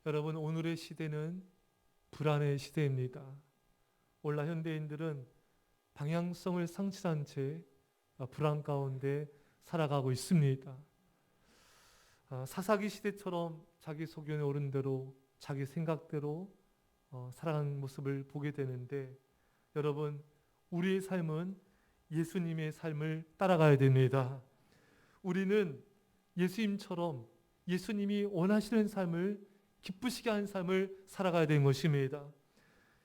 여러분, 오늘의 시대는 불안의 시대입니다. 오늘날 현대인들은 방향성을 상실한 채 불안 가운데 살아가고 있습니다. 사사기 시대처럼 자기 소견에 오른 대로 자기 생각대로 살아가는 모습을 보게 되는데, 여러분, 우리의 삶은 예수님의 삶을 따라가야 됩니다. 우리는 예수님처럼 예수님이 원하시는 삶을, 기쁘시게 하는 삶을 살아가야 되는 것입니다.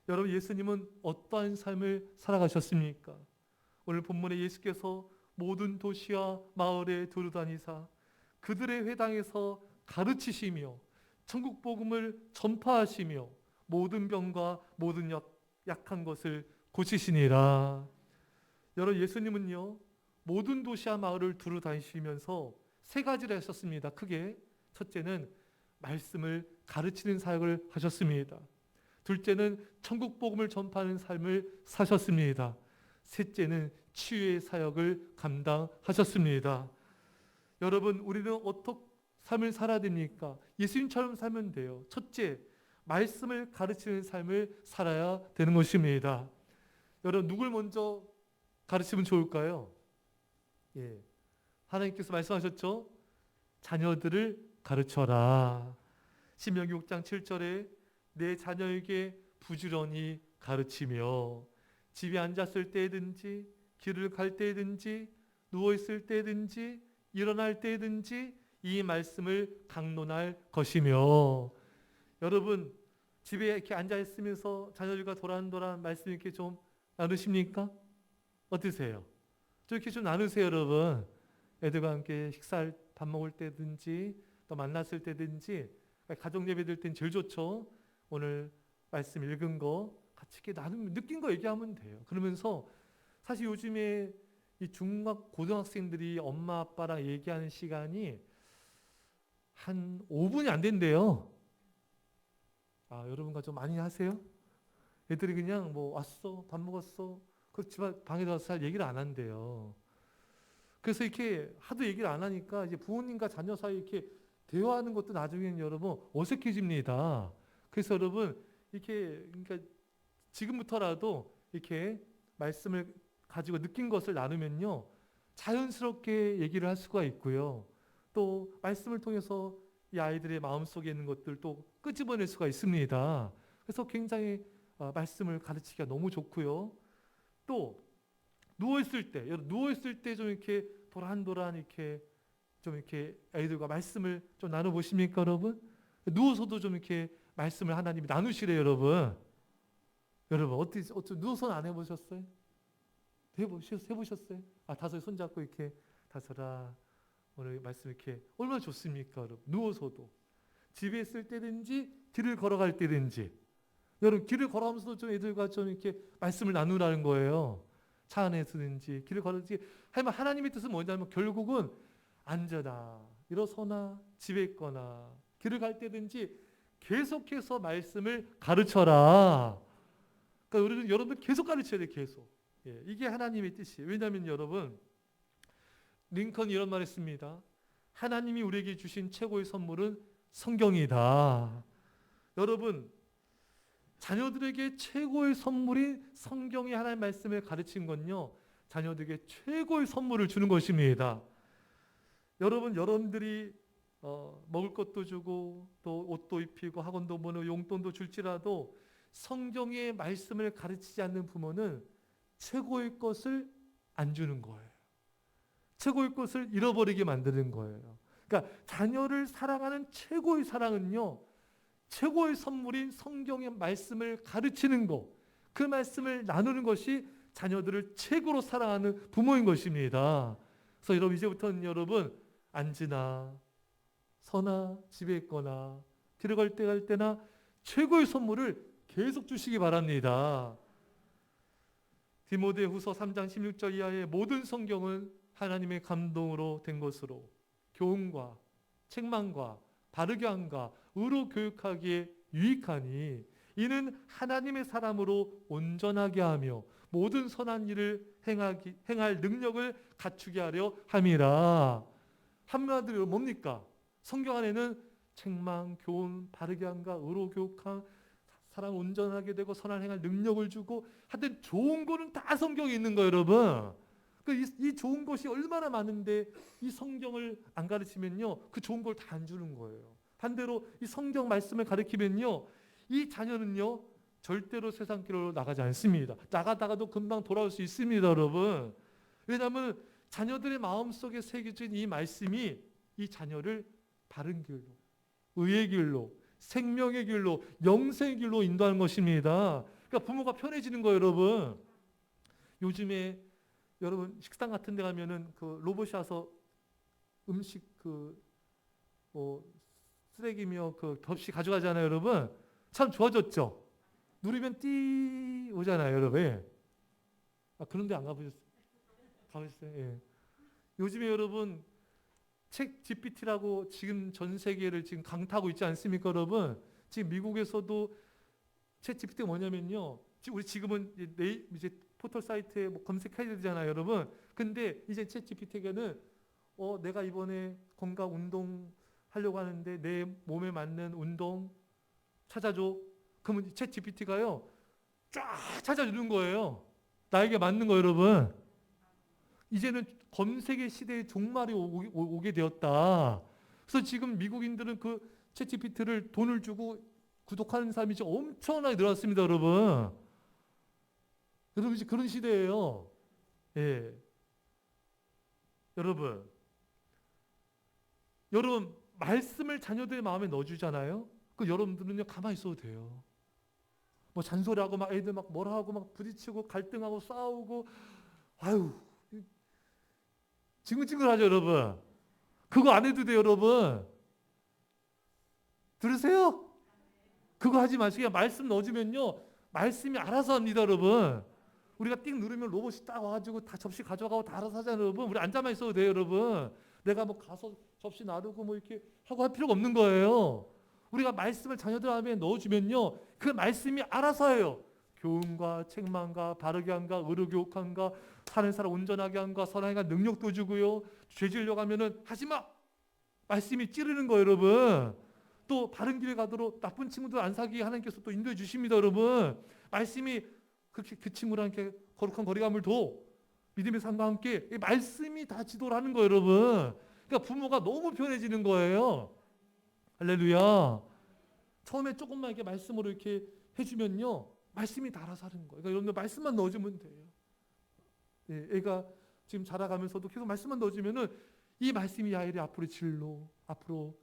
여러분, 예수님은 어떠한 삶을 살아가셨습니까? 오늘 본문에 예수께서 모든 도시와 마을에 두루다니사 그들의 회당에서 가르치시며 천국 복음을 전파하시며 모든 병과 모든 약한 것을 고치시니라. 여러분, 예수님은요, 모든 도시와 마을을 두루다니시면서 세 가지를 하셨습니다. 크게 첫째는 말씀을 가르치는 사역을 하셨습니다. 둘째는 천국 복음을 전파하는 삶을 사셨습니다. 셋째는 치유의 사역을 감당하셨습니다. 여러분, 우리는 어떻게 삶을 살아야 됩니까? 예수님처럼 살면 돼요. 첫째, 말씀을 가르치는 삶을 살아야 되는 것입니다. 여러분, 누굴 먼저 가르치면 좋을까요? 하나님께서 말씀하셨죠? 자녀들을 가르쳐라. 신명기 6장 7절에 내 자녀에게 부지런히 가르치며 집에 앉았을 때든지 길을 갈 때든지 누워있을 때든지 일어날 때든지 이 말씀을 강론할 것이며. 여러분, 집에 이렇게 앉아있으면서 자녀들과 도란도란 말씀 이렇게 좀 나누십니까? 어떠세요? 좀 이렇게 좀 나누세요, 여러분. 애들과 함께 식사할, 밥 먹을 때든지 또 만났을 때든지 가족 예배 드릴 땐 제일 좋죠. 오늘 말씀 읽은 거 같이 이렇게 나누면 느낀 거 얘기하면 돼요. 그러면서 사실 요즘에 이 중학 고등학생들이 엄마 아빠랑 얘기하는 시간이 한 5분이 안 된대요. 여러분과 좀 많이 하세요? 애들이 그냥 뭐 왔어, 밥 먹었어, 그 집 방에 들어가서 잘 얘기를 안 한대요. 그래서 이렇게 하도 얘기를 안 하니까 이제 부모님과 자녀 사이 이렇게 대화하는 것도 나중에는 여러분 어색해집니다. 그래서 여러분 이렇게, 그러니까 지금부터라도 이렇게 말씀을 가지고 느낀 것을 나누면요, 자연스럽게 얘기를 할 수가 있고요. 또 말씀을 통해서 이 아이들의 마음속에 있는 것들도 끄집어낼 수가 있습니다. 그래서 굉장히 말씀을 가르치기가 너무 좋고요. 또 누워있을 때, 누워있을 때 좀 이렇게 도란도란 이렇게 좀 이렇게 아이들과 말씀을 좀 나눠보십니까, 여러분? 누워서도 좀 이렇게 말씀을 하나님이 나누시래요, 여러분. 여러분, 어떻게 누워서는 안 해보셨어요? 해보셨어요? 다섯이 손잡고 이렇게, 다섯아, 오늘 말씀 이렇게 얼마나 좋습니까, 여러분? 누워서도. 집에 있을 때든지, 길을 걸어갈 때든지. 여러분, 길을 걸어가면서도 좀 애들과 좀 이렇게 말씀을 나누라는 거예요. 차 안에서든지, 길을 걸어든지. 하지만 하나님의 뜻은 뭐냐면 결국은 앉아나, 일어서나, 집에 있거나, 길을 갈 때든지 계속해서 말씀을 가르쳐라. 그러니까 여러분들 계속 가르쳐야 돼요, 계속. 이게 하나님의 뜻이에요. 왜냐하면 여러분, 링컨이 이런 말 했습니다. 하나님이 우리에게 주신 최고의 선물은 성경이다. 여러분, 자녀들에게 최고의 선물이 성경의 하나님의 말씀을 가르친 건요, 자녀들에게 최고의 선물을 주는 것입니다. 여러분들이 먹을 것도 주고 또 옷도 입히고 학원도 보내고 용돈도 줄지라도 성경의 말씀을 가르치지 않는 부모는 최고의 것을 안 주는 거예요. 최고의 것을 잃어버리게 만드는 거예요. 그러니까 자녀를 사랑하는 최고의 사랑은요, 최고의 선물인 성경의 말씀을 가르치는 것, 그 말씀을 나누는 것이 자녀들을 최고로 사랑하는 부모인 것입니다. 그래서 여러분, 이제부터는 여러분, 앉으나 서나 집에 있거나 들어갈 때 갈 때나 최고의 선물을 계속 주시기 바랍니다. 디모데후서 3장 16절 이하의 모든 성경은 하나님의 감동으로 된 것으로 교훈과 책망과 바르게 함과 의로 교육하기에 유익하니 이는 하나님의 사람으로 온전하게 하며 모든 선한 일을 행할 능력을 갖추게 하려 함이라. 한마디로 뭡니까? 성경 안에는 책망, 교훈, 바르게 함과 의로 교육함, 사람 온전하게 되고 선한 행할 능력을 주고, 하여튼 좋은 거는 다 성경에 있는 거예요, 여러분. 이 좋은 것이 얼마나 많은데 이 성경을 안 가르치면요, 그 좋은 걸 다 안 주는 거예요. 반대로 이 성경 말씀을 가르치면요, 이 자녀는요 절대로 세상 길로 나가지 않습니다. 나가다가도 금방 돌아올 수 있습니다, 여러분. 왜냐하면 자녀들의 마음속에 새겨진 이 말씀이 이 자녀를 바른 길로, 의의 길로, 생명의 길로, 영생의 길로 인도하는 것입니다. 그러니까 부모가 편해지는 거예요, 여러분. 요즘에 여러분 식당 같은 데 가면은 그 로봇이 와서 음식 쓰레기며 그 접시 가져가잖아요, 여러분. 참 좋아졌죠? 누르면 띠 오잖아요, 여러분. 그런데 안 가보셨어요? 가보셨어요? 예. 요즘에 여러분 책 GPT라고 지금 전 세계를 지금 강타하고 있지 않습니까, 여러분? 지금 미국에서도 책 GPT가 뭐냐면요, 우리 지금은 이제 포털 사이트에 뭐 검색해야 되잖아요, 여러분. 근데 이제 챗 GPT에게는 내가 이번에 건강 운동 하려고 하는데 내 몸에 맞는 운동 찾아줘. 그러면 챗 GPT가요 쫙 찾아주는 거예요. 나에게 맞는 거, 여러분. 이제는 검색의 시대의 종말이 오게 되었다. 그래서 지금 미국인들은 그 챗 GPT를 돈을 주고 구독하는 사람이 지금 엄청나게 늘었습니다, 여러분. 여러분 이제 그런 시대예요. 예. 여러분 말씀을 자녀들의 마음에 넣어주잖아요. 그 여러분들은요 가만히 있어도 돼요. 뭐 잔소리하고 막 애들 막 뭐라 하고 막 부딪히고 갈등하고 싸우고, 아유 징글징글하죠, 여러분. 그거 안 해도 돼요, 여러분. 들으세요? 그거 하지 마시고 그냥 말씀 넣어주면요 말씀이 알아서 합니다, 여러분. 우리가 띡 누르면 로봇이 딱 와가지고 다 접시 가져가고 다 알아서 하잖아요, 여러분. 우리 앉아만 있어도 돼요, 여러분. 내가 뭐 가서 접시 나르고 뭐 이렇게 하고 할 필요가 없는 거예요. 우리가 말씀을 자녀들 마음에 넣어주면요 그 말씀이 알아서 해요. 교훈과 책망과 바르게 함과 의로 교육함과 사는 사람 온전하게 함과 선하게 능력도 주고요. 죄 지으려고 하면은 하지마 말씀이 찌르는 거예요, 여러분. 또 바른 길에 가도록 나쁜 친구들 안 사귀게 하나님께서 또 인도해 주십니다, 여러분. 말씀이 그렇게 그 친구랑 이렇게 거룩한 거리감을 둬. 믿음의 삶과 함께 이 말씀이 다 지도를 하는 거예요, 여러분. 그러니까 부모가 너무 편해지는 거예요. 할렐루야. 처음에 조금만 이렇게 말씀으로 이렇게 해주면요 말씀이 다 알아서 하는 거예요. 그러니까 여러분들 말씀만 넣어주면 돼요. 예, 애가 지금 자라가면서도 계속 말씀만 넣어주면은 이 말씀이 아이를 앞으로 진로, 앞으로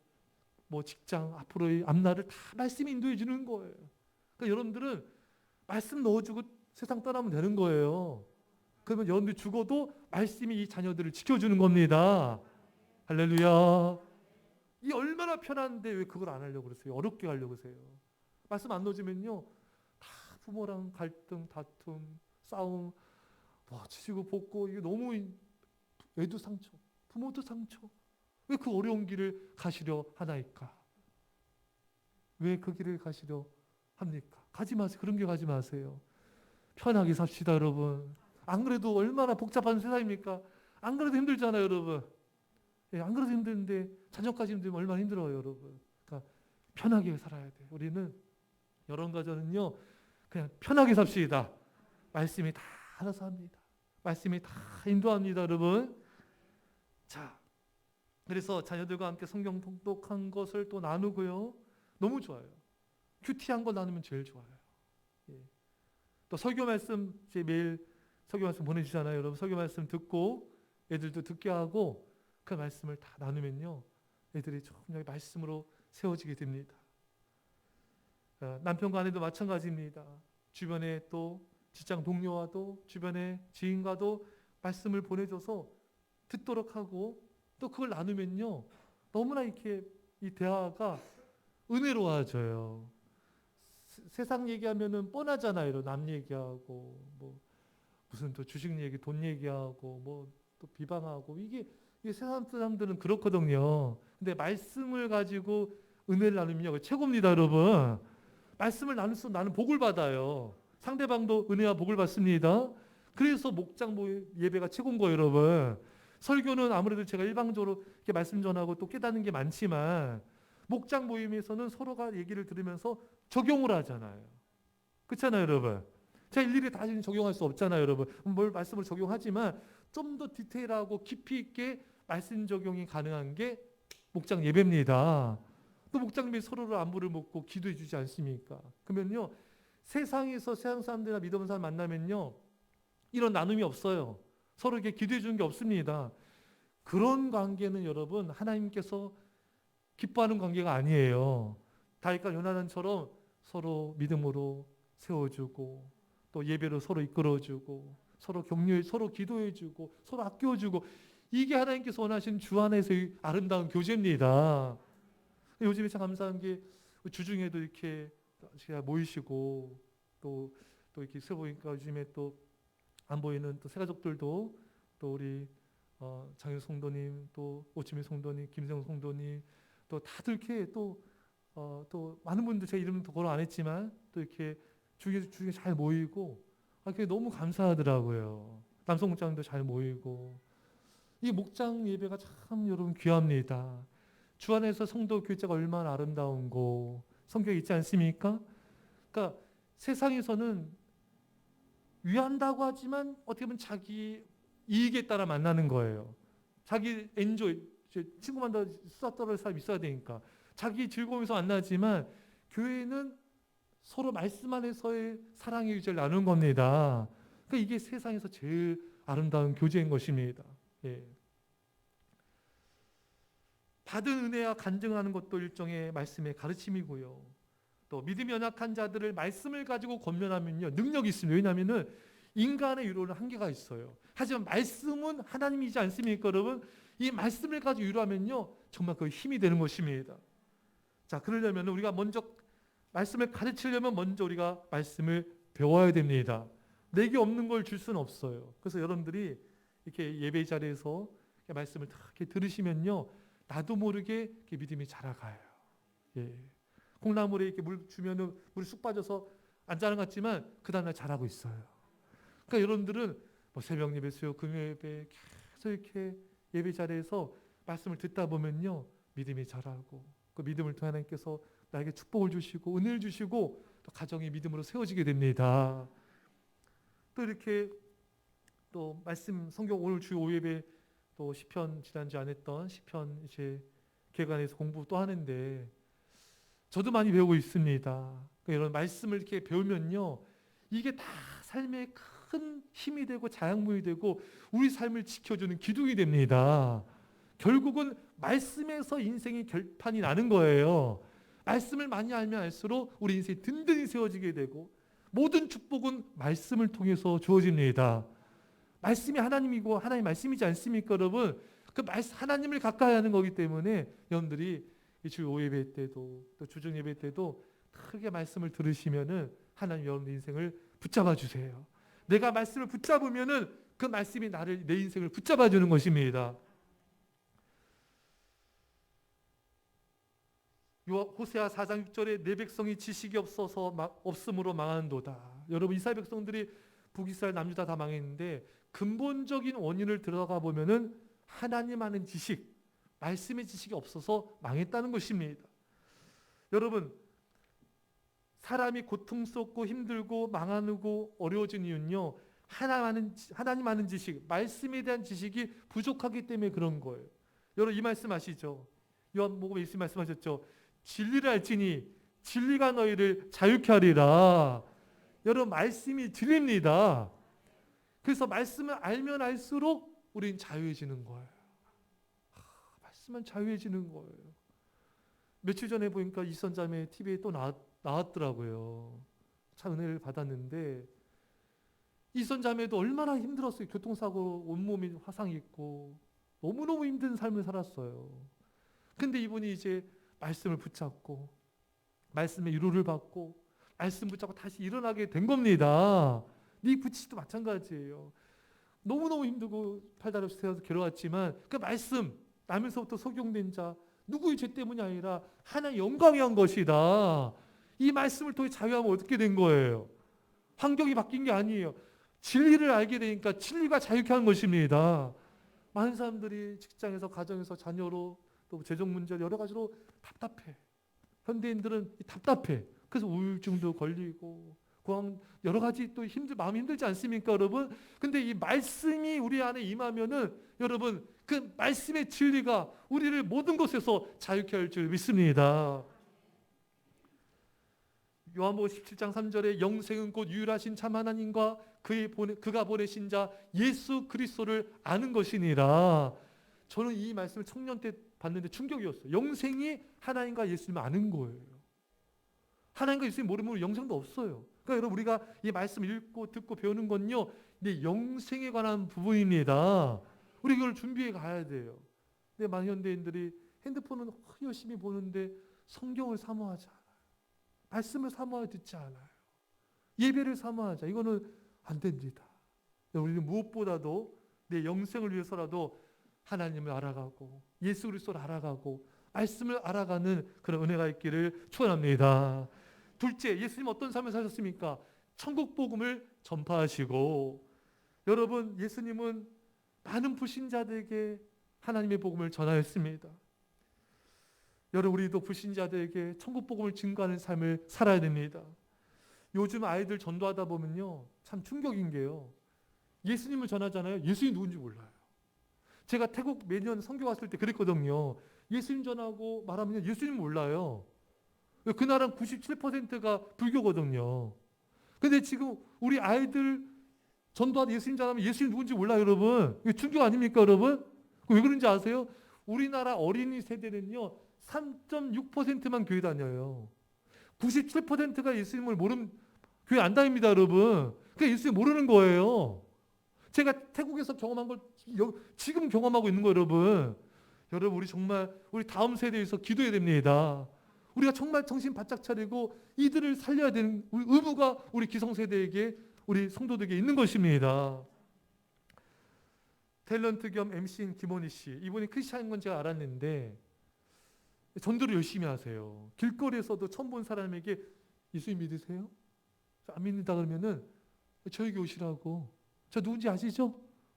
뭐 직장, 앞으로의 앞날을 다 말씀이 인도해 주는 거예요. 그러니까 여러분들은 말씀 넣어주고 세상 떠나면 되는 거예요. 그러면 여러분들이 죽어도 말씀이 이 자녀들을 지켜주는 겁니다. 할렐루야. 이 얼마나 편한데 왜 그걸 안 하려고 그러세요? 어렵게 하려고 그러세요? 말씀 안 넣어주면요 다 부모랑 갈등, 다툼, 싸움, 치고 볶고, 이게 너무 애도 상처, 부모도 상처. 왜 그 어려운 길을 가시려 하나이까? 왜 그 길을 가시려 합니까? 가지 마세요. 그런 길 가지 마세요. 편하게 삽시다, 여러분. 안 그래도 얼마나 복잡한 세상입니까? 안 그래도 힘들잖아요, 여러분. 예, 안 그래도 힘든데 자녀까지 힘들면 얼마나 힘들어요, 여러분. 그러니까 편하게 살아야 돼요. 우리는 여러분 가정은요 그냥 편하게 삽시다. 말씀이 다 알아서 합니다. 말씀이 다 인도합니다, 여러분. 자, 그래서 자녀들과 함께 성경 통독한 것을 또 나누고요. 너무 좋아요. 큐티한 거 나누면 제일 좋아요. 예. 또 설교 말씀 이제 매일 설교 말씀 보내주잖아요, 여러분. 설교 말씀 듣고 애들도 듣게 하고 그 말씀을 다 나누면요 애들이 조금 말씀으로 세워지게 됩니다. 남편과 아내도 마찬가지입니다. 주변에 또 직장 동료와도 주변의 지인과도 말씀을 보내줘서 듣도록 하고 또 그걸 나누면요 너무나 이렇게 이 대화가 은혜로워져요. 세상 얘기하면은 뻔하잖아요. 남 얘기하고 뭐 무슨 또 주식 얘기, 돈 얘기하고 뭐 또 비방하고 이게 세상 사람들은 그렇거든요. 근데 말씀을 가지고 은혜를 나누면 최고입니다, 여러분. 말씀을 나눌수록 나는 복을 받아요. 상대방도 은혜와 복을 받습니다. 그래서 목장 예배가 최고인 거예요, 여러분. 설교는 아무래도 제가 일방적으로 이렇게 말씀 전하고 또 깨닫는 게 많지만 목장 모임에서는 서로가 얘기를 들으면서 적용을 하잖아요. 그렇잖아요, 여러분. 제가 일일이 다 적용할 수 없잖아요, 여러분. 뭘 말씀을 적용하지만 좀 더 디테일하고 깊이 있게 말씀 적용이 가능한 게 목장 예배입니다. 또 목장 예배 서로를 안부를 묻고 기도해 주지 않습니까? 그러면요, 세상에서 세상 사람들이나 믿음의 사람 만나면요, 이런 나눔이 없어요. 서로 이렇게 기도해 주는 게 없습니다. 그런 관계는 여러분 하나님께서 기뻐하는 관계가 아니에요. 다윗과 요나단처럼 서로 믿음으로 세워주고 또 예배로 서로 이끌어주고 서로 격려해, 서로 기도해주고 서로 아껴주고, 이게 하나님께서 원하시는 주 안에서의 아름다운 교제입니다. 요즘에 참 감사한 게 주중에도 이렇게 제가 모이시고 또 이렇게 있어 보니까 요즘에 또 안 보이는 또 새가족들도 또 우리 장윤 성도님, 또 오치미 성도님, 김성 성도님, 또 다들 이렇게 또 많은 분들 제 이름은 거론 안 했지만 또 이렇게 주중에 잘 모이고, 그게 너무 감사하더라고요. 남성 목장도 잘 모이고, 이 목장 예배가 참 여러분 귀합니다. 주 안에서 성도 교제가 얼마나 아름다운고 성경에 있지 않습니까? 그러니까 세상에서는 위한다고 하지만 어떻게 보면 자기 이익에 따라 만나는 거예요. 자기 엔조이, 친구만 더 수다 떨을 사람이 있어야 되니까 자기 즐거움에서 만나지만, 교회는 서로 말씀 안에서의 사랑의 유제를 나누는 겁니다. 그러니까 이게 세상에서 제일 아름다운 교제인 것입니다. 예. 받은 은혜와 간증하는 것도 일종의 말씀의 가르침이고요. 또 믿음이 연약한 자들을 말씀을 가지고 권면하면요, 능력이 있습니다. 왜냐하면 인간의 위로는 한계가 있어요. 하지만 말씀은 하나님이지 않습니까, 여러분? 이 말씀을 가지고 위로하면요, 정말 그 힘이 되는 것입니다. 자, 그러려면 우리가 먼저 말씀을 가르치려면 먼저 우리가 말씀을 배워야 됩니다. 내게 없는 걸 줄 수는 없어요. 그래서 여러분들이 이렇게 예배 자리에서 말씀을 이렇게 들으시면요, 나도 모르게 이렇게 믿음이 자라가요. 예. 콩나물에 이렇게 물 주면은 물이 쑥 빠져서 안 자란 것 같지만 그 다음날 자라고 있어요. 그러니까 여러분들은 뭐 새벽 예배, 수요, 금요 예배 계속 이렇게 예배 자리에서 말씀을 듣다 보면요, 믿음이 자라고, 그 믿음을 통해 하나님께서 나에게 축복을 주시고 은혜를 주시고 또 가정이 믿음으로 세워지게 됩니다. 또 이렇게 또 말씀 성경 오늘 주 5예배 또 시편, 지난주 안 했던 시편 이제 개관해서 공부 또 하는데 저도 많이 배우고 있습니다. 그러니까 이런 말씀을 이렇게 배우면요, 이게 다 삶의 큰 힘이 되고 자양분이 되고 우리 삶을 지켜주는 기둥이 됩니다. 결국은 말씀에서 인생의 결판이 나는 거예요. 말씀을 많이 알면 알수록 우리 인생이 든든히 세워지게 되고 모든 축복은 말씀을 통해서 주어집니다. 말씀이 하나님이고 하나님 말씀이지 않습니까, 여러분? 그 하나님을 가까이 하는 거기 때문에 여러분들이 주 5예배 때도 또 주중 예배 때도 크게 말씀을 들으시면은 하나님 여러분의 인생을 붙잡아 주세요. 내가 말씀을 붙잡으면은 그 말씀이 내 인생을 붙잡아 주는 것입니다. 호세아 4장 6절에 내 백성이 지식이 없음으로 망하는도다. 여러분, 이스라엘 백성들이 북이스라엘 남유다 다 망했는데 근본적인 원인을 들어가 보면은 하나님 아는 지식, 말씀의 지식이 없어서 망했다는 것입니다. 여러분, 사람이 고통스럽고 힘들고 망하고 어려워진 이유는요, 하나님 아는 지식, 말씀에 대한 지식이 부족하기 때문에 그런 거예요. 여러분, 이 말씀 아시죠? 요한복음에 예수님 말씀하셨죠. 진리를 알지니 진리가 너희를 자유케 하리라. 여러분, 말씀이 진리입니다. 그래서 말씀을 알면 알수록 우린 자유해지는 거예요. 말씀은 자유해지는 거예요. 며칠 전에 보니까 이선자매 TV에 또 나왔더라고요. 참 은혜를 받았는데 이선자매도 얼마나 힘들었어요. 교통사고 온몸이 화상 입고 너무너무 힘든 삶을 살았어요. 근데 이분이 이제 말씀을 붙잡고 말씀의 위로를 받고 말씀 붙잡고 다시 일어나게 된 겁니다. 네 부치도 마찬가지예요. 너무너무 힘들고 팔다리 세워서 괴로웠지만 그 말씀, 나면서부터 속용된 자, 누구의 죄 때문이 아니라 하나님의 영광이 한 것이다. 이 말씀을 통해 자유하면 어떻게 된 거예요? 환경이 바뀐 게 아니에요. 진리를 알게 되니까 진리가 자유케 하는 것입니다. 많은 사람들이 직장에서, 가정에서, 자녀로 또 재정 문제 여러 가지로 답답해. 현대인들은 답답해. 그래서 우울증도 걸리고 여러 가지 또 마음이 힘들지 않습니까, 여러분? 근데 이 말씀이 우리 안에 임하면은 여러분 그 말씀의 진리가 우리를 모든 것에서 자유케 할 줄 믿습니다. 요한복음 17장 3절에 영생은 곧 유일하신 참 하나님과 그가 보내신 자 예수 그리스도를 아는 것이니라. 저는 이 말씀을 청년 때 봤는데 충격이었어요. 영생이 하나님과 예수님을 아는 거예요. 하나님과 예수님 모르면 영생도 없어요. 그러니까 여러분 우리가 이 말씀 읽고 듣고 배우는 건요, 네 영생에 관한 부분입니다. 우리 그걸 준비해 가야 돼요. 근데 많은 현대인들이 핸드폰은 열심히 보는데 성경을 사모하지 않아요. 말씀을 사모하여 듣지 않아요. 예배를 사모하자. 이거는 안 됩니다. 우리는 무엇보다도 내 영생을 위해서라도 하나님을 알아가고 예수 그리스도를 알아가고 말씀을 알아가는 그런 은혜가 있기를 축원합니다. 둘째, 예수님 어떤 삶을 사셨습니까? 천국 복음을 전파하시고, 여러분 예수님은 많은 불신자들에게 하나님의 복음을 전하였습니다. 여러분 우리도 불신자들에게 천국 복음을 증거하는 삶을 살아야 됩니다. 요즘 아이들 전도하다 보면요 참 충격인 게요, 예수님을 전하잖아요. 예수님 누군지 몰라요. 제가 태국 매년 선교 갔을 때 그랬거든요. 예수님 전하고 말하면 예수님 몰라요. 그 나라는 97%가 불교거든요. 근데 지금 우리 아이들 전도하다 예수님 전하면 예수님 누군지 몰라요, 여러분. 이게 충격 아닙니까, 여러분? 왜 그런지 아세요? 우리나라 어린이 세대는요 3.6%만 교회 다녀요. 97%가 예수님을 모르면 교회 안 다닙니다, 여러분. 그러니까 예수님 모르는 거예요. 제가 태국에서 경험한 걸 지금 경험하고 있는 거예요, 여러분. 여러분 우리 정말 우리 다음 세대에 서 기도해야 됩니다. 우리가 정말 정신 바짝 차리고 이들을 살려야 되는 우리 의무가 우리 기성세대에게, 우리 성도들에게 있는 것입니다. 탤런트 겸 MC인 김원희 씨, 이분이 크리스찬인 건 제가 알았는데 전도를 열심히 하세요. 길거리에서도 처음 본 사람에게 예수님 믿으세요? 안 믿는다 그러면은 저에게 오시라고. 저 누군지 아시죠?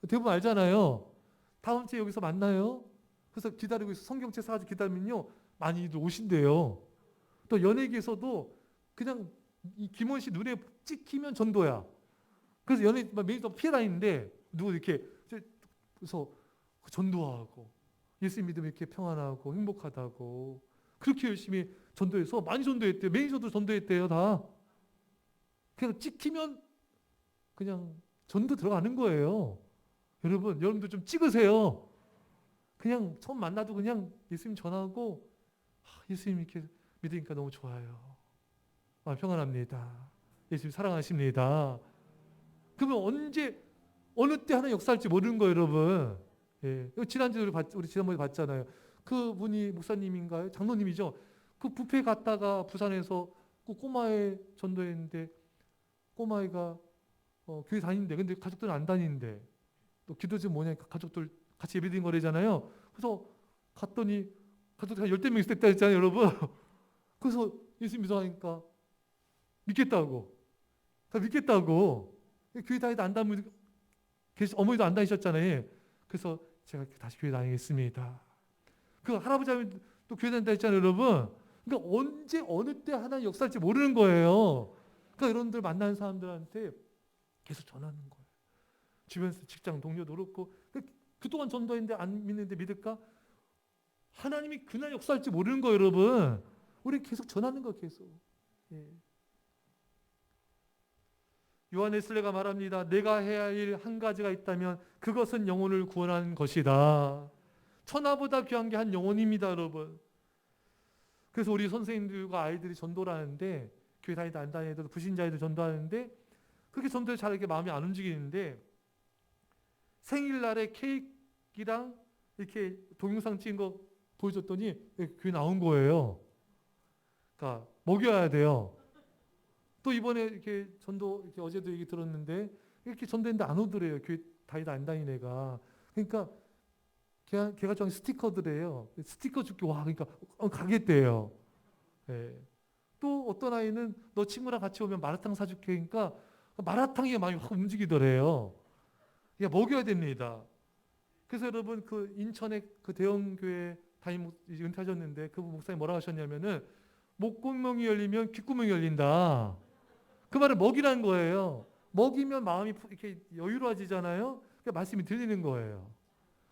대부분 알잖아요. 다음 주에 여기서 만나요. 그래서 기다리고 있어. 성경책 사가지고 기다리면요 많이들 오신대요. 또 연예계에서도 그냥 이 김원 씨 눈에 찍히면 전도야. 그래서 연예 매니저 피해 다니는데 누구 이렇게 그래서 전도하고 예수 믿으면 이렇게 평안하고 행복하다고 그렇게 열심히 전도해서 많이 전도했대요. 매니저도 전도했대요, 다. 그냥 찍히면 그냥 전도 들어가는 거예요. 여러분도 좀 찍으세요. 그냥 처음 만나도 그냥 예수님 전하고 예수님 이렇게 믿으니까 너무 좋아요. 평안합니다. 예수님 사랑하십니다. 그러면 언제 어느 때 하나 역사할지 모르는 거예요, 여러분. 예. 지난주에 우리 지난번에 봤잖아요. 그 분이 목사님인가요? 장로님이죠. 그 뷔페 갔다가 부산에서 그 꼬마애 전도했는데 꼬마애가 교회 다니는데 근데 가족들은 안 다니는데 또 기도 좀 뭐냐니까 가족들 같이 예배드린 거래잖아요. 그래서 갔더니 가족들 한 10명 있었다 했잖아요, 여러분. 그래서 예수 믿어하니까 믿겠다고. 다 믿겠다고. 교회 다니다 안 다니면 어머니도 안 다니셨잖아요. 그래서 제가 다시 교회 다니겠습니다. 그 할아버지 또 교회 다닌다 했잖아요, 여러분. 그러니까 언제 어느 때 하나님 역사할지 모르는 거예요. 그러니까 여러분들 만나는 사람들한테 계속 전하는 거예요. 주변에서 직장 동료도 그렇고 그동안 전도했는데 안 믿는데 믿을까? 하나님이 그날 역사할지 모르는 거예요, 여러분. 우리 계속 전하는 거 계속. 예. 요한 웨슬레가 말합니다. 내가 해야 할 일 한 가지가 있다면 그것은 영혼을 구원하는 것이다. 천하보다 귀한 게 한 영혼입니다, 여러분. 그래서 우리 선생님들과 아이들이 전도를 하는데 교회 다니다 안 다니도 불신자애들 전도하는데 그렇게 전도에 잘 이렇게 마음이 안 움직이는데 생일날에 케이크랑 이렇게 동영상 찍은 거 보여줬더니 교회 나온 거예요. 그러니까 먹여야 돼요. 또 이번에 이렇게 전도 이렇게 어제도 얘기 들었는데 이렇게 전도했는데 안 오더래요. 교회 다니다 안 다니는 애가. 그러니까 걔가 좋아하는 스티커들이에요. 스티커 줄게 와 그러니까 가겠대요. 예. 또 어떤 아이는 너 친구랑 같이 오면 마라탕 사줄게 그러니까 마라탕이 많이 확 움직이더래요. 그러니까 먹여야 됩니다. 그래서 여러분 그 인천의 그 대형 교회 이제 은퇴하셨는데 그분 목사님 뭐라고 하셨냐면은 목구멍이 열리면 귓구멍이 열린다. 그 말은 먹이라는 거예요. 먹이면 마음이 이렇게 여유로워지잖아요. 그러니까 말씀이 들리는 거예요.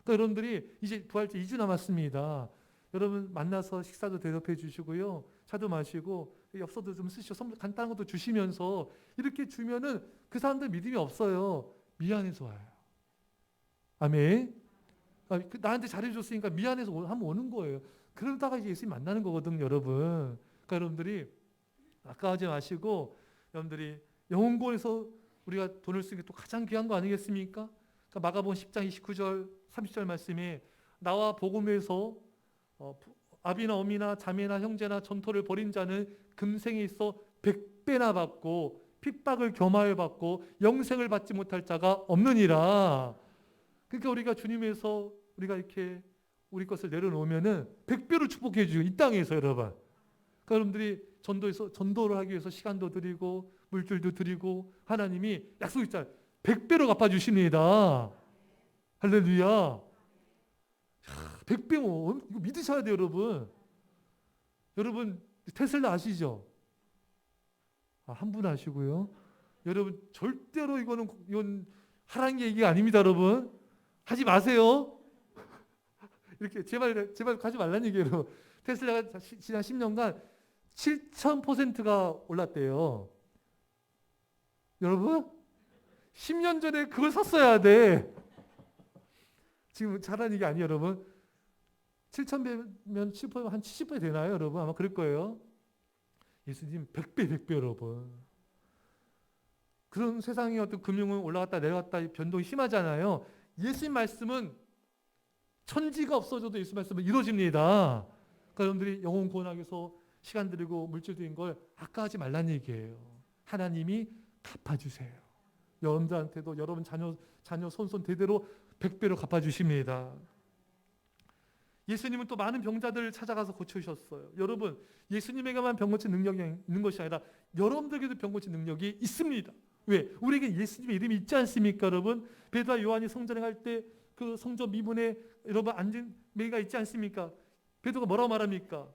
그러니까 여러분들이 이제 부활절 2주 남았습니다. 여러분 만나서 식사도 대접해 주시고요. 차도 마시고 엽서도 좀 쓰시고 선물 간단한 것도 주시면서 이렇게 주면은 그 사람들 믿음이 없어요. 미안해서 와요. 아멘. 나한테 잘해줬으니까 미안해서 한번 오는 거예요. 그러다가 이제 예수님 만나는 거거든요, 여러분. 그러니까 여러분들이 아까워하지 마시고 여러분들이 영혼구원에서 우리가 돈을 쓰는 게 또 가장 귀한 거 아니겠습니까? 그러니까 마가복음 10장 29절 30절 말씀에 나와 복음에서 아비나 어미나 자매나 형제나 전토를 벌인 자는 금생에 있어 100배나 받고 핍박을 겸하여 받고 영생을 받지 못할 자가 없느니라. 그러니까 우리가 주님에서 우리가 이렇게 우리 것을 내려놓으면은 100배로 축복해 주고 이 땅에서 여러분. 그러니까 여러분들이 전도를 하기 위해서 시간도 드리고 물질도 드리고 하나님이 약속 있잖아요. 100배로 갚아 주십니다. 할렐루야. 100배 뭐 이거 믿으셔야 돼요, 여러분. 여러분 테슬라 아시죠? 한 분 아시고요. 여러분 절대로 이건 하라는 얘기가 아닙니다, 여러분. 하지 마세요. 이렇게 제발 하지 말라는 얘기예요. 테슬라가 지난 10년간 7,000%가 올랐대요. 여러분 10년 전에 그걸 샀어야 돼. 지금 잘하는 얘기 아니에요, 여러분. 7,000배면 10%면 한 70배 되나요, 여러분? 아마 그럴 거예요. 예수님 100배 여러분. 그런 세상의 어떤 금융은 올라갔다 내려갔다 변동이 심하잖아요. 예수님 말씀은 천지가 없어져도 예수 말씀은 이루어집니다. 그러니까 여러분들이 영혼 구원하기 위해서 시간 들이고 물질 드린 걸 아까워하지 말라는 얘기예요. 하나님이 갚아주세요. 여러분들한테도 여러분 자녀 손손 대대로 100배로 갚아주십니다. 예수님은 또 많은 병자들을 찾아가서 고쳐주셨어요. 여러분 예수님에게만 병 고친 능력이 있는 것이 아니라 여러분들에게도 병 고친 능력이 있습니다. 왜? 우리에게 예수님의 이름이 있지 않습니까, 여러분? 베드로와 요한이 성전에 갈 때 그 성전 미문에 여러분 앉은 메가 있지 않습니까? 베드로가 뭐라고 말합니까?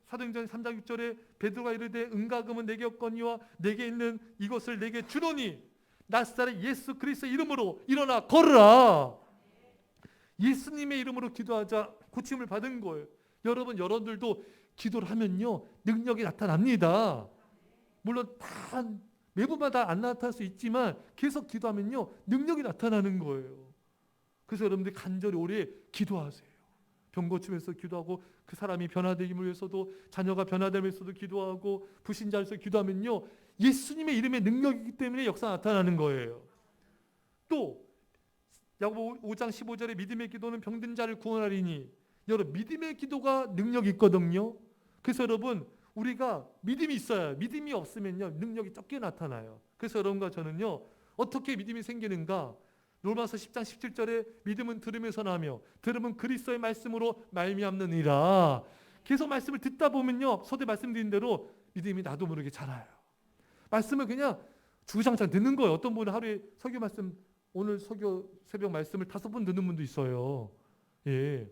사도행전 3장 6절에 베드로가 이르되 은가금은 내게 없거니와 내게 있는 이것을 내게 주노니 나사렛 예수 그리스도의 이름으로 일어나 걸으라. 예수님의 이름으로 기도하자 고침을 받은 거예요. 여러분들도 기도를 하면요 능력이 나타납니다. 물론 다 매분마다 안 나타날 수 있지만 계속 기도하면요 능력이 나타나는 거예요. 그래서 여러분들이 간절히 오래 기도하세요. 병 고치면서 기도하고 그 사람이 변화되기 위해서도 자녀가 변화되기 위해서도 기도하고 부신자를 위해서 기도하면요 예수님의 이름의 능력이기 때문에 역사가 나타나는 거예요. 또 야고보 5장 15절에 믿음의 기도는 병든 자를 구원하리니 여러분 믿음의 기도가 능력이 있거든요. 그래서 여러분 우리가 믿음이 있어야 믿음이 없으면요 능력이 적게 나타나요. 그래서 여러분과 저는요 어떻게 믿음이 생기는가? 로마서 10장 17절에 믿음은 들음에서 나며 들음은 그리스도의 말씀으로 말미암느니라. 계속 말씀을 듣다 보면요 서두에 말씀드린 대로 믿음이 나도 모르게 자라요. 말씀을 그냥 주구장창 듣는 거예요. 어떤 분은 하루에 설교 말씀 오늘 설교 새벽 말씀을 5번 듣는 분도 있어요. 예,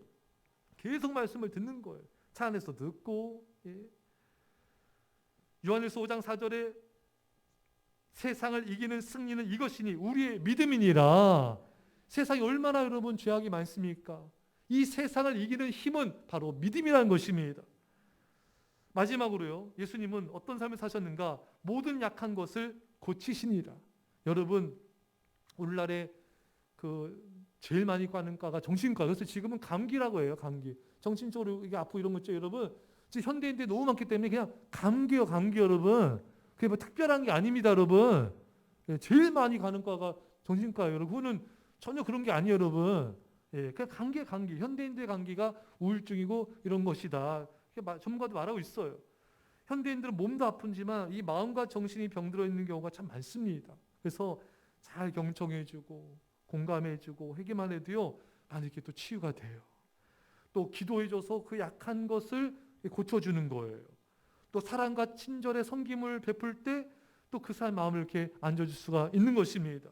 계속 말씀을 듣는 거예요. 차 안에서 듣고. 예. 요한일서 5장 4절에 세상을 이기는 승리는 이것이니 우리의 믿음이니라. 세상이 얼마나 여러분 죄악이 많습니까? 이 세상을 이기는 힘은 바로 믿음이라는 것입니다. 마지막으로요. 예수님은 어떤 삶을 사셨는가? 모든 약한 것을 고치시니라. 여러분 오늘날에 제일 많이 가는 과가 정신과. 그래서 지금은 감기라고 해요. 감기. 정신적으로 이게 아프고 이런 거 있죠, 여러분. 지금 현대인들이 너무 많기 때문에 그냥 감기요, 감기 여러분. 그게 뭐 특별한 게 아닙니다, 여러분. 제일 많이 가는 과가 정신과예요, 여러분. 그거는 전혀 그런 게 아니에요, 여러분. 예, 그냥 감기. 현대인들의 감기가 우울증이고 이런 것이다. 전문가도 말하고 있어요. 현대인들은 몸도 아픈지만 이 마음과 정신이 병들어 있는 경우가 참 많습니다. 그래서 잘 경청해주고 공감해주고 회개만 해도요, 많이 이렇게 또 치유가 돼요. 또 기도해줘서 그 약한 것을 고쳐주는 거예요. 또 사랑과 친절의 섬김을 베풀 때 또 그 사람 마음을 이렇게 안겨줄 수가 있는 것입니다.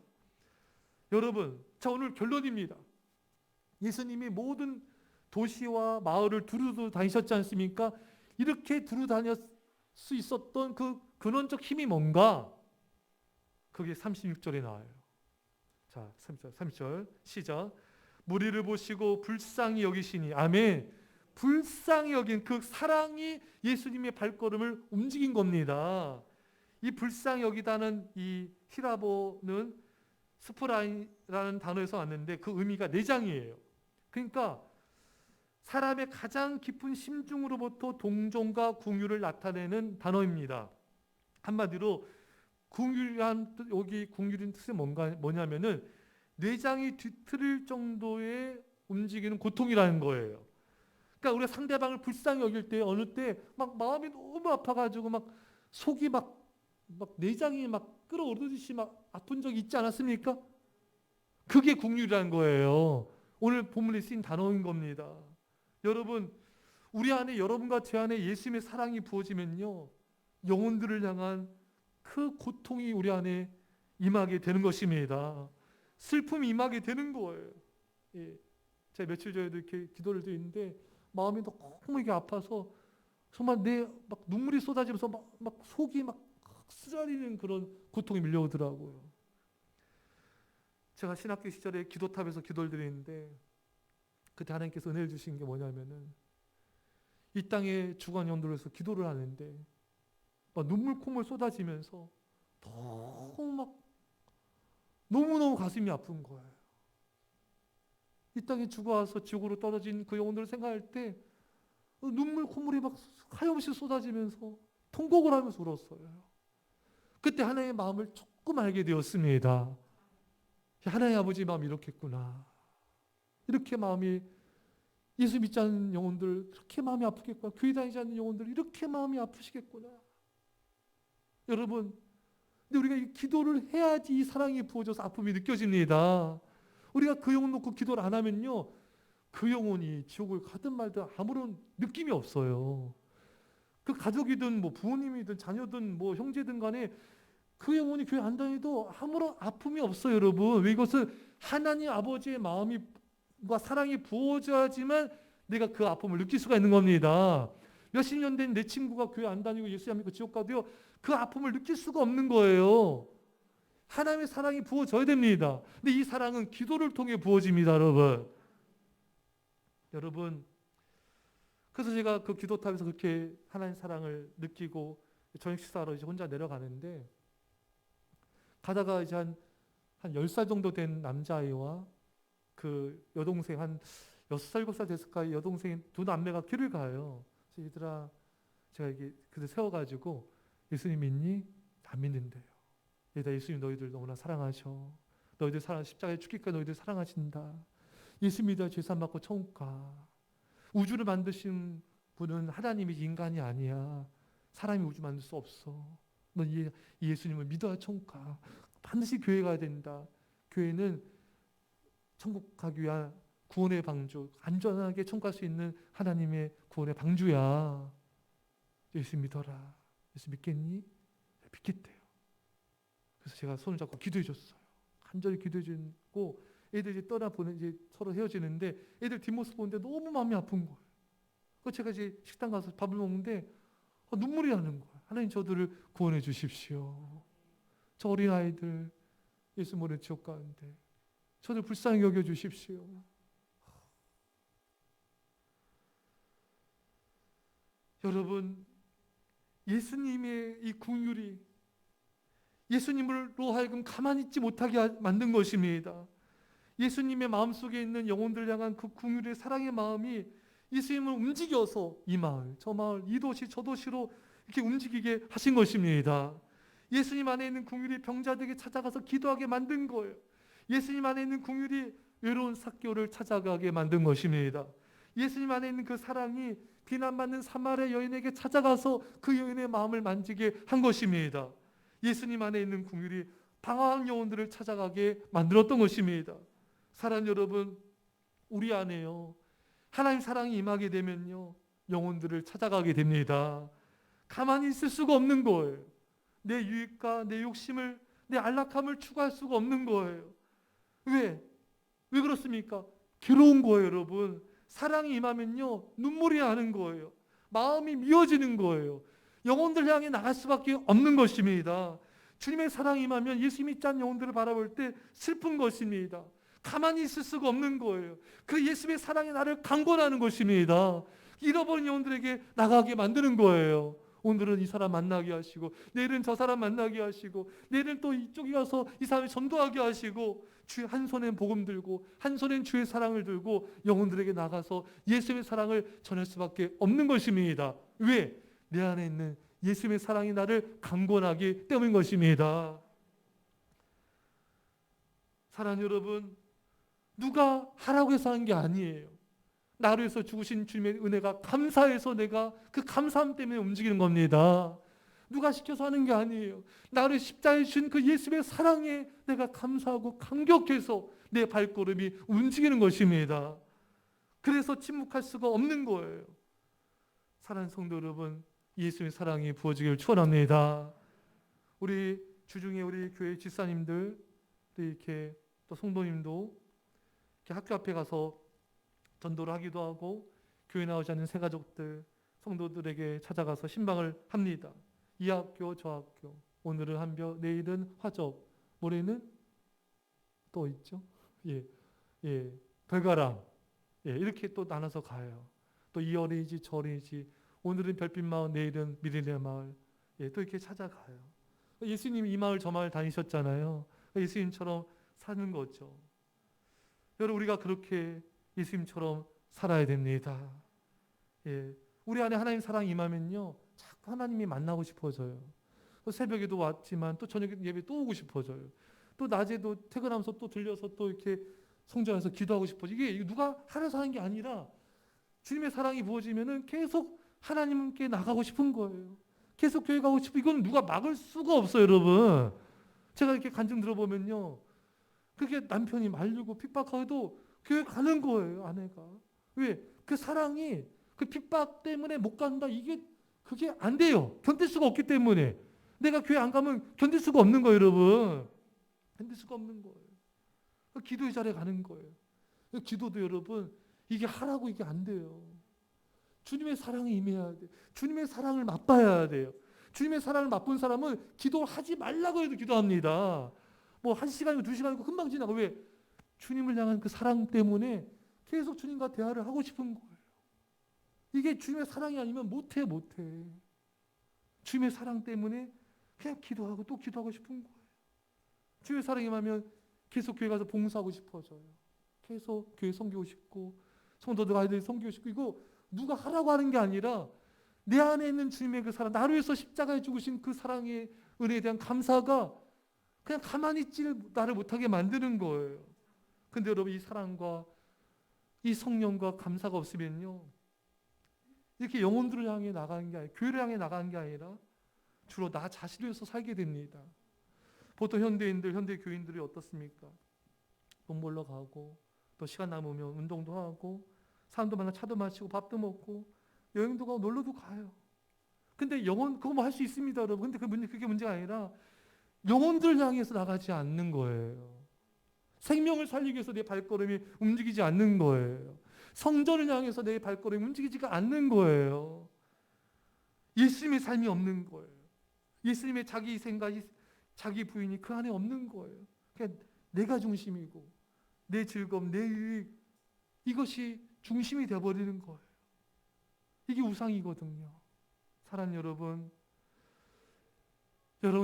여러분, 자 오늘 결론입니다. 예수님이 모든 도시와 마을을 두루 다니셨지 않습니까? 이렇게 두루 다닐 수 있었던 그 근원적 힘이 뭔가? 그게 36절에 나와요. 자, 30절 시작. 무리를 보시고 불쌍히 여기시니, 아멘. 불쌍히 여긴 그 사랑이 예수님의 발걸음을 움직인 겁니다. 이 불쌍히 여기다는 이 히라보는 스프라이라는 단어에서 왔는데 그 의미가 내장이에요. 그러니까 사람의 가장 깊은 심중으로부터 동정과 궁유를 나타내는 단어입니다. 한마디로 궁유란 뜻, 여기 궁유린 뜻이 뭐냐면은 뇌장이 뒤틀릴 정도의 움직이는 고통이라는 거예요. 그러니까 우리가 상대방을 불쌍히 여길 때 어느 때 막 마음이 너무 아파가지고 막 속이 막 내장이 막 끓어오르듯이 막 아픈 적이 있지 않았습니까? 그게 궁유라는 거예요. 오늘 본문에 쓰인 단어인 겁니다. 여러분, 우리 안에, 여러분과 제 안에 예수님의 사랑이 부어지면요, 영혼들을 향한 그 고통이 우리 안에 임하게 되는 것입니다. 슬픔이 임하게 되는 거예요. 예. 제가 며칠 전에도 이렇게 기도를 드리는데 마음이 너무 이게 아파서 정말 내 막 눈물이 쏟아지면서 막 속이 막 쓰라리는 그런 고통이 밀려오더라고요. 제가 신학교 시절에 기도탑에서 기도를 드리는데 그때 하나님께서 은혜를 주신 게 뭐냐면은 이 땅에 주간 영도에서 기도를 하는데 막 눈물 콧물 쏟아지면서 너무너무 가슴이 아픈 거예요. 이 땅에 죽어와서 지옥으로 떨어진 그 영혼들을 생각할 때 눈물 콧물이 막 하염없이 쏟아지면서 통곡을 하면서 울었어요. 그때 하나님의 마음을 조금 알게 되었습니다. 하나님 아버지 마음이 이렇겠구나. 이렇게 마음이, 예수 믿지 않는 영혼들 그렇게 마음이 아프겠구나. 교회 다니지 않는 영혼들 이렇게 마음이 아프시겠구나. 여러분, 근데 우리가 이 기도를 해야지 이 사랑이 부어져서 아픔이 느껴집니다. 우리가 그 영혼 놓고 기도를 안 하면요, 그 영혼이 지옥을 가든 말든 아무런 느낌이 없어요. 그 가족이든 뭐 부모님이든 자녀든 뭐 형제든 간에 그 영혼이 교회 안 다니도 아무런 아픔이 없어요, 여러분. 왜? 이것은 하나님 아버지의 마음과 사랑이 부어져야지만 내가 그 아픔을 느낄 수가 있는 겁니다. 몇십 년 된 내 친구가 교회 안 다니고 예수 안 믿고 지옥 가도요, 그 아픔을 느낄 수가 없는 거예요. 하나님의 사랑이 부어져야 됩니다. 근데 이 사랑은 기도를 통해 부어집니다, 여러분. 여러분, 그래서 제가 그 기도탑에서 그렇게 하나님의 사랑을 느끼고 저녁 식사하러 이제 혼자 내려가는데 가다가 이제 한 10살 정도 된 남자아이와 그 여동생 한 6살, 7살 됐을까 여동생 두 남매가 길을 가요. 그래서 얘들아, 제가 이게 그들 세워가지고 예수님 믿니? 안 믿는데요. 얘들아, 예수님 너희들 너무나 사랑하셔. 너희들 십자가에 죽기까지 너희들 사랑하신다. 예수 믿어 죄산 받고 천국 가. 우주를 만드신 분은 하나님이 인간이 아니야. 사람이 우주 만들 수 없어. 넌 이 예수님을 믿어야 천국 가. 반드시 교회 가야 된다. 교회는 천국 가기 위한 구원의 방주, 안전하게 천국 갈 수 있는 하나님의 구원의 방주야. 예수 믿어라. 예수 믿겠니? 믿겠대요. 그래서 제가 손을 잡고 기도해 줬어요. 간절히 기도해 주고 애들 이제 이제 서로 헤어지는데 애들 뒷모습 보는데 너무 마음이 아픈 거예요. 그래서 제가 이제 식당 가서 밥을 먹는데 눈물이 나는 거예요. 하나님 저들을 구원해 주십시오. 저 어린 아이들 예수 모르는 지옥 가는데 저들 불쌍히 여겨 주십시오. 여러분, 예수님의 이 긍휼이 예수님으로 하여금 가만히 있지 못하게 만든 것입니다. 예수님의 마음속에 있는 영혼들 향한 그 긍휼의 사랑의 마음이 예수님을 움직여서 이 마을, 저 마을, 이 도시, 저 도시로 이렇게 움직이게 하신 것입니다. 예수님 안에 있는 긍휼이 병자들에게 찾아가서 기도하게 만든 거예요. 예수님 안에 있는 긍휼이 외로운 삭개오를 찾아가게 만든 것입니다. 예수님 안에 있는 그 사랑이 비난받는 사마리아 여인에게 찾아가서 그 여인의 마음을 만지게 한 것입니다. 예수님 안에 있는 긍휼이 방황한 영혼들을 찾아가게 만들었던 것입니다. 사랑 여러분, 우리 안에요, 하나님 사랑이 임하게 되면요, 영혼들을 찾아가게 됩니다. 가만히 있을 수가 없는 거예요. 내 유익과 내 욕심을, 내 안락함을 추구할 수가 없는 거예요. 왜? 왜 그렇습니까? 괴로운 거예요, 여러분. 사랑이 임하면요, 눈물이 나는 거예요. 마음이 미어지는 거예요. 영혼들 향해 나갈 수밖에 없는 것입니다. 주님의 사랑이 임하면 예수님이 짠 영혼들을 바라볼 때 슬픈 것입니다. 가만히 있을 수가 없는 거예요. 그 예수님의 사랑이 나를 강권하는 것입니다. 잃어버린 영혼들에게 나가게 만드는 거예요. 오늘은 이 사람 만나게 하시고, 내일은 저 사람 만나게 하시고, 내일은 또 이쪽에 가서 이 사람을 전도하게 하시고, 주의 한 손엔 복음 들고 한 손엔 주의 사랑을 들고 영혼들에게 나가서 예수님의 사랑을 전할 수밖에 없는 것입니다. 왜? 내 안에 있는 예수님의 사랑이 나를 강권하기 때문인 것입니다. 사랑하는 여러분, 누가 하라고 해서 한 게 아니에요. 나를 위해서 죽으신 주님의 은혜가 감사해서 내가 그 감사함 때문에 움직이는 겁니다. 누가 시켜서 하는 게 아니에요. 나를 십자가에 주신 그 예수의 사랑에 내가 감사하고 감격해서 내 발걸음이 움직이는 것입니다. 그래서 침묵할 수가 없는 거예요. 사랑하는 성도 여러분, 예수의 사랑이 부어지길 축원합니다. 우리 주중에 우리 교회 집사님들 또 이렇게 또 성도님도 이렇게 학교 앞에 가서 전도를 하기도 하고 교회 나오지 않는 새가족들 성도들에게 찾아가서 신방을 합니다. 이 학교 저 학교, 오늘은 한벼, 내일은 화접, 모레는 또 있죠. 별가람, 이렇게 또 나눠서 가요. 또 이 어린이집 저 어린이집, 오늘은 별빛마을, 내일은 미래의 마을, 또 이렇게 찾아가요. 예수님이 이 마을 저 마을 다니셨잖아요. 예수님처럼 사는 거죠. 여러분, 우리가 그렇게 예수님처럼 살아야 됩니다. 우리 안에 하나님 사랑이 임하면요, 자꾸 하나님이 만나고 싶어져요. 또 새벽에도 왔지만 또 저녁에 예배 또 오고 싶어져요. 또 낮에도 퇴근하면서 또 들려서 또 이렇게 성전에서 기도하고 싶어져요. 이게 누가 하려서 하는 게 아니라 주님의 사랑이 부어지면은 계속 하나님께 나가고 싶은 거예요. 계속 교회 가고 싶고, 이건 누가 막을 수가 없어요, 여러분. 제가 이렇게 간증 들어보면요, 그게 남편이 말리고 핍박하고도 교회 가는 거예요, 아내가. 왜? 그 사랑이 그 핍박 때문에 못 간다. 그게 안 돼요. 견딜 수가 없기 때문에. 내가 교회 안 가면 견딜 수가 없는 거예요, 여러분. 견딜 수가 없는 거예요. 기도의 자리에 가는 거예요. 기도도 여러분, 이게 하라고 이게 안 돼요. 주님의 사랑이 임해야 돼요. 주님의 사랑을 맛봐야 돼요. 주님의 사랑을 맛본 사람은 기도하지 말라고 해도 기도합니다. 뭐 1시간이고 2시간이고 금방 지나가. 왜? 주님을 향한 그 사랑 때문에 계속 주님과 대화를 하고 싶은 거예요. 이게 주님의 사랑이 아니면 못해. 주님의 사랑 때문에 그냥 기도하고 또 기도하고 싶은 거예요. 주님의 사랑이 임하면 계속 교회 가서 봉사하고 싶어져요. 계속 교회 섬기고 싶고 성도들 아이들 섬기고 싶고, 이거 누가 하라고 하는 게 아니라 내 안에 있는 주님의 그 사랑, 나를 위해서 십자가에 죽으신 그 사랑의 은혜에 대한 감사가 그냥 가만히 있지를 나를 못하게 만드는 거예요. 근데 여러분, 이 사랑과 이 성령과 감사가 없으면요, 이렇게 영혼들을 향해 나가는 게 아니라, 교회를 향해 나가는 게 아니라 주로 나 자신을 위해서 살게 됩니다. 보통 현대 교인들이 어떻습니까? 돈 벌러 가고 또 시간 남으면 운동도 하고 사람도 만나 차도 마시고 밥도 먹고 여행도 가고 놀러도 가요. 근데 그거 뭐 할 수 있습니다, 여러분. 근데 그게 문제가 아니라 영혼들을 향해서 나가지 않는 거예요. 생명을 살리기 위해서 내 발걸음이 움직이지 않는 거예요. 성전을 향해서 내 발걸음이 움직이지가 않는 거예요. 예수님의 삶이 없는 거예요. 예수님의 자기 희생과 자기 부인이 그 안에 없는 거예요. 그냥 내가 중심이고 내 즐거움, 내 유익, 이것이 중심이 되어버리는 거예요. 이게 우상이거든요. 사랑하는 여러분,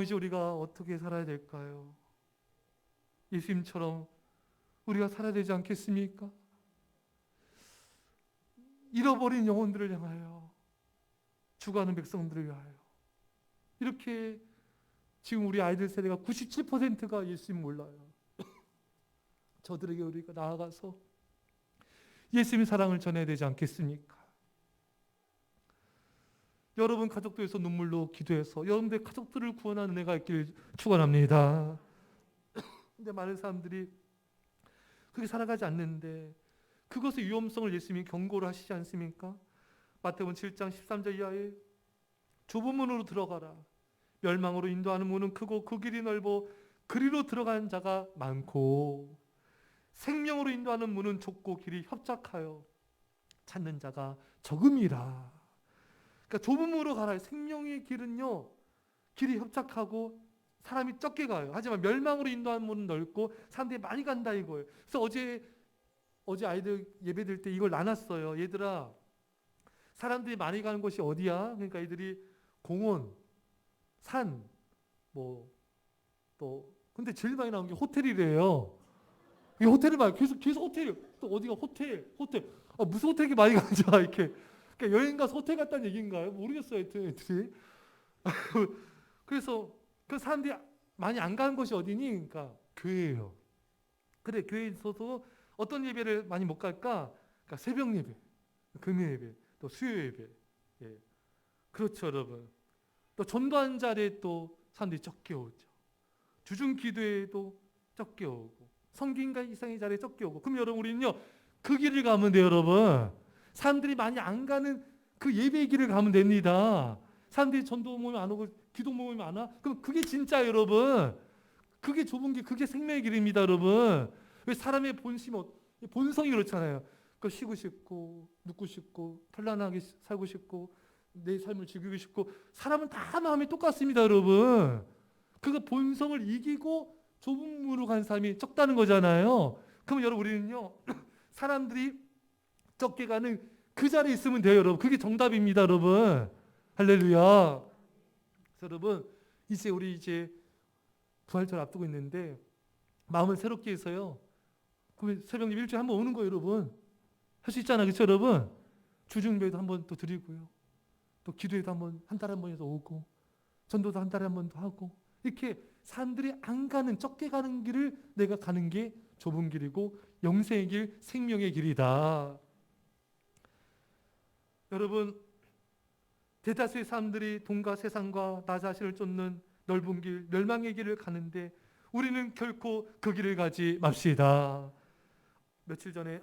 이제 우리가 어떻게 살아야 될까요? 예수님처럼 우리가 살아야 되지 않겠습니까? 잃어버린 영혼들을 향하여, 죽어가는 백성들을 위하여. 이렇게 지금 우리 아이들 세대가 97%가 예수님 몰라요. 저들에게 우리가 나아가서 예수님의 사랑을 전해야 되지 않겠습니까? 여러분 가족들에서 눈물로 기도해서 여러분들의 가족들을 구원하는 은혜가 있기를 축원합니다. 근데 많은 사람들이 그렇게 살아가지 않는데 그것의 위험성을 예수님이 경고를 하시지 않습니까? 마태복음 7장 13절 이하에 좁은 문으로 들어가라. 멸망으로 인도하는 문은 크고 그 길이 넓어 그리로 들어가는 자가 많고 생명으로 인도하는 문은 좁고 길이 협착하여 찾는 자가 적음이라. 그러니까 좁은 문으로 가라. 생명의 길은요, 길이 협착하고 사람이 적게 가요. 하지만 멸망으로 인도하는 문은 넓고 사람들이 많이 간다 이거예요. 그래서 어제 아이들 예배 드릴 때 이걸 나눴어요. 얘들아, 사람들이 많이 가는 곳이 어디야? 그러니까 애들이 공원, 산, 근데 제일 많이 나온 게 호텔이래요. 이 호텔을 막 계속 호텔이요. 또 어디가 호텔. 무슨 호텔이 많이 가는지 이렇게. 그러니까 여행 가서 호텔 갔다는 얘기인가요? 모르겠어요. 하여튼 애들이. 그래서 그 사람들이 많이 안 가는 곳이 어디니? 그러니까 교회예요. 그래, 교회에서도 어떤 예배를 많이 못 갈까? 그러니까 새벽 예배, 금요 예배, 또 수요 예배. 예. 그렇죠, 여러분. 또 전도하는 자리에 또 사람들이 적게 오죠. 주중 기도에도 적게 오고, 성경과 이상의 자리에 적게 오고. 그럼 여러분, 우리는요, 그 길을 가면 돼요, 여러분. 사람들이 많이 안 가는 그 예배의 길을 가면 됩니다. 사람들이 전도 모임 안 오고 기도 모임 안 와? 그럼 그게 진짜 여러분. 그게 좁은 길, 그게 생명의 길입니다, 여러분. 왜 사람의 본성이 그렇잖아요. 그 쉬고 싶고, 눕고 싶고, 편안하게 살고 싶고, 내 삶을 즐기고 싶고, 사람은 다 마음이 똑같습니다, 여러분. 그 본성을 이기고 좁은 문으로 간 사람이 적다는 거잖아요. 그럼 여러분, 우리는요, 사람들이 적게 가는 그 자리에 있으면 돼요, 여러분. 그게 정답입니다, 여러분. 할렐루야. 여러분, 우리 부활절 앞두고 있는데 마음을 새롭게 해서요. 그럼 새벽 예배 일주일에 한번 오는 거예요, 여러분. 할 수 있잖아요, 그렇죠, 여러분? 주중배도 한번 또 드리고요. 또 기도회도 한 달에 한 번에서 오고, 전도도 한 달에 한 번 더 하고, 이렇게 사람들이 안 가는, 적게 가는 길을 내가 가는 게 좁은 길이고 영생의 길, 생명의 길이다. 여러분, 대다수의 사람들이 돈과 세상과 나 자신을 쫓는 넓은 길, 멸망의 길을 가는데 우리는 결코 그 길을 가지 맙시다.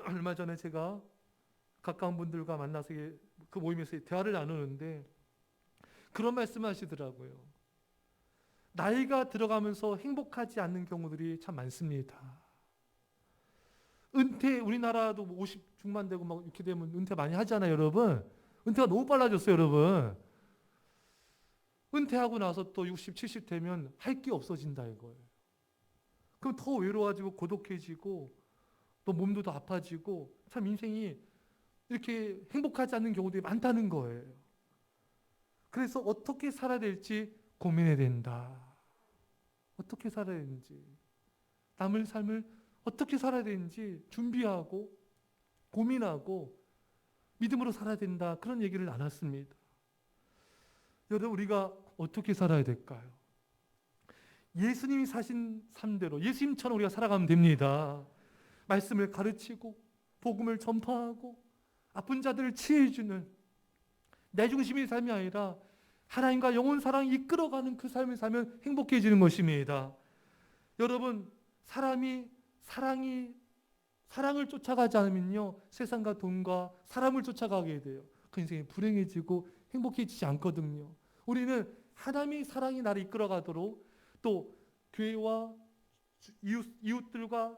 얼마 전에 제가 가까운 분들과 만나서 그 모임에서 대화를 나누는데 그런 말씀을 하시더라고요. 나이가 들어가면서 행복하지 않는 경우들이 참 많습니다. 은퇴, 우리나라도 50 중반 되고 막 이렇게 되면 은퇴 많이 하잖아요, 여러분. 은퇴가 너무 빨라졌어요, 여러분. 은퇴하고 나서 또 60, 70 되면 할 게 없어진다 이거예요. 그럼 더 외로워지고 고독해지고 또 몸도 더 아파지고 참 인생이 이렇게 행복하지 않는 경우들이 많다는 거예요. 그래서 어떻게 살아야 될지 고민해야 된다. 어떻게 살아야 되는지, 남의 삶을 어떻게 살아야 되는지 준비하고 고민하고 믿음으로 살아야 된다. 그런 얘기를 나눴습니다. 여러분, 우리가 어떻게 살아야 될까요? 예수님이 사신 삶대로 예수님처럼 우리가 살아가면 됩니다. 말씀을 가르치고 복음을 전파하고 아픈 자들을 치유해주는 내 중심의 삶이 아니라 하나님과 영혼 사랑이 이끌어가는 그 삶을 살면 행복해지는 것입니다. 여러분, 사랑을 쫓아가지 않으면요, 세상과 돈과 사람을 쫓아가게 돼요. 그 인생이 불행해지고 행복해지지 않거든요. 우리는 하나님의 사랑이 나를 이끌어가도록 또 교회와 이웃들과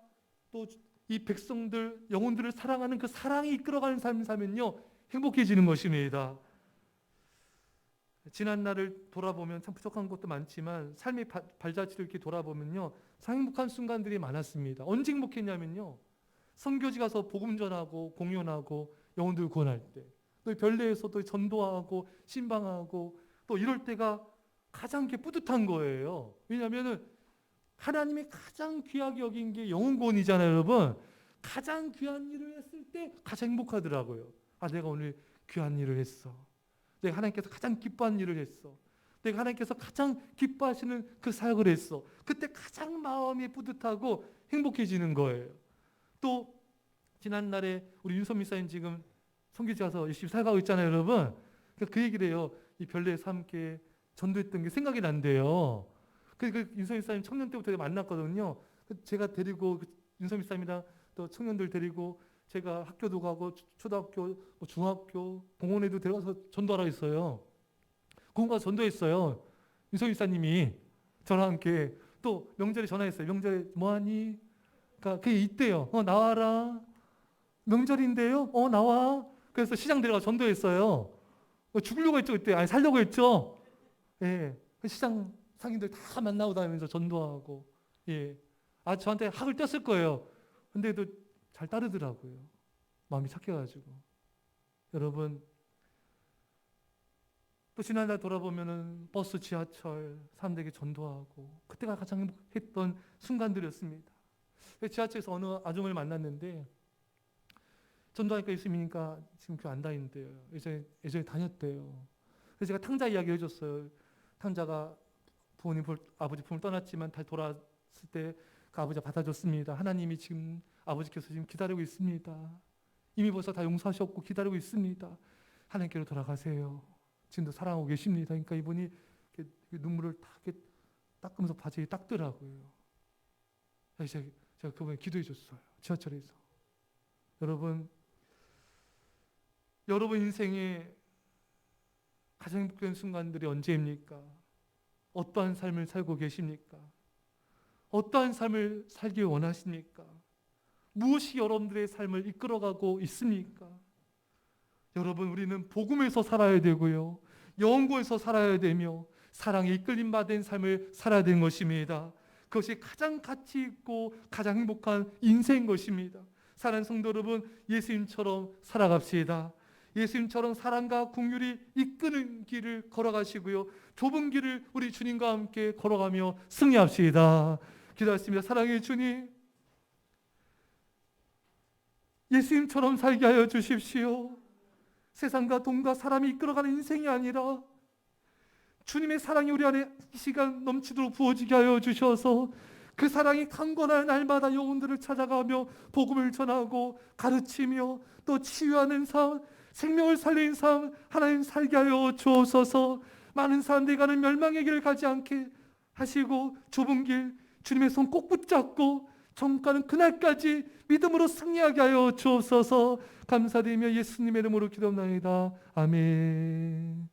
또 이 백성들, 영혼들을 사랑하는 그 사랑이 이끌어가는 삶을 살면요, 행복해지는 것입니다. 지난 날을 돌아보면 참 부족한 것도 많지만 삶의 발자취를 이렇게 돌아보면요, 참 행복한 순간들이 많았습니다. 언제 행복했냐면요, 선교지 가서 복음 전하고 공연하고 영혼들 구원할 때, 또 별내에서도 전도하고 신방하고 또 이럴 때가 가장 뿌듯한 거예요. 왜냐하면 하나님이 가장 귀하게 여긴 게 영혼 구원이잖아요, 여러분. 가장 귀한 일을 했을 때 가장 행복하더라고요. 내가 오늘 귀한 일을 했어. 내가 하나님께서 가장 기뻐하는 일을 했어. 내가 하나님께서 가장 기뻐하시는 그 사역을 했어. 그때 가장 마음이 뿌듯하고 행복해지는 거예요. 또 지난날에 우리 윤선 미사님 지금 선교지 가서 열심히 살아가고 있잖아요, 여러분. 그 얘기를 해요. 이 별내에서 함께 전도했던 게 생각이 난대요. 그 윤선 미사님 청년 때부터 만났거든요. 제가 데리고 윤선 미사님이랑 또 청년들 데리고 제가 학교도 가고 초등학교, 중학교, 공원에도 데려가서 전도하라 했어요. 공원 가서 전도했어요. 윤선 미사님이 저랑 함께. 또 명절에 전화했어요. 명절에 뭐하니? 그러니까 그게 있대요. 나와라. 명절인데요. 나와. 그래서 시장 들어가 전도했어요. 죽으려고 했죠 그때. 아니 살려고 했죠. 예. 시장 상인들 다 만나고 다니면서 전도하고. 예. 저한테 학을 뗐을 거예요. 근데도 잘 따르더라고요. 마음이 착해가지고. 여러분, 또 지난달 돌아보면은 버스, 지하철 사람들에게 전도하고 그때가 가장 행복했던 순간들이었습니다. 지하철에서 어느 아줌을 만났는데 전도하니까 예수님이니까 지금 교회 안 다닌대요. 예전에 다녔대요. 그래서 제가 탕자 이야기 해줬어요. 탕자가 아버지 품을 떠났지만 다시 돌아왔을 때 그 아버지가 받아줬습니다. 하나님이 지금 아버지께서 지금 기다리고 있습니다. 이미 벌써 다 용서하셨고 기다리고 있습니다. 하나님께로 돌아가세요. 지금도 사랑하고 계십니다. 그러니까 이분이 이렇게 눈물을 다 이렇게 닦으면서 바지에 닦더라고요. 제가 그분에 기도해 줬어요. 지하철에서. 여러분 인생에 가장 행복한 순간들이 언제입니까? 어떠한 삶을 살고 계십니까? 어떠한 삶을 살기 원하십니까? 무엇이 여러분들의 삶을 이끌어가고 있습니까? 여러분, 우리는 복음에서 살아야 되고요. 영원에서 살아야 되며 사랑에 이끌림 받은 삶을 살아야 되는 것입니다. 그것이 가장 가치 있고 가장 행복한 인생인 것입니다. 사랑하는 성도 여러분, 예수님처럼 살아갑시다. 예수님처럼 사랑과 긍휼이 이끄는 길을 걸어가시고요. 좁은 길을 우리 주님과 함께 걸어가며 승리합시다. 기도하겠습니다. 사랑의 주님, 예수님처럼 살게 하여 주십시오. 세상과 돈과 사람이 이끌어가는 인생이 아니라 주님의 사랑이 우리 안에 이 시간 넘치도록 부어지게 하여 주셔서 그 사랑이 강건한 날마다 영혼들을 찾아가며 복음을 전하고 가르치며 또 치유하는 삶, 생명을 살리는 삶 하나님 살게 하여 주옵소서. 많은 사람들이 가는 멸망의 길을 가지 않게 하시고 좁은 길 주님의 손 꼭 붙잡고 정가는 그날까지 믿음으로 승리하게 하여 주옵소서. 감사드리며 예수님의 이름으로 기도합니다. 아멘.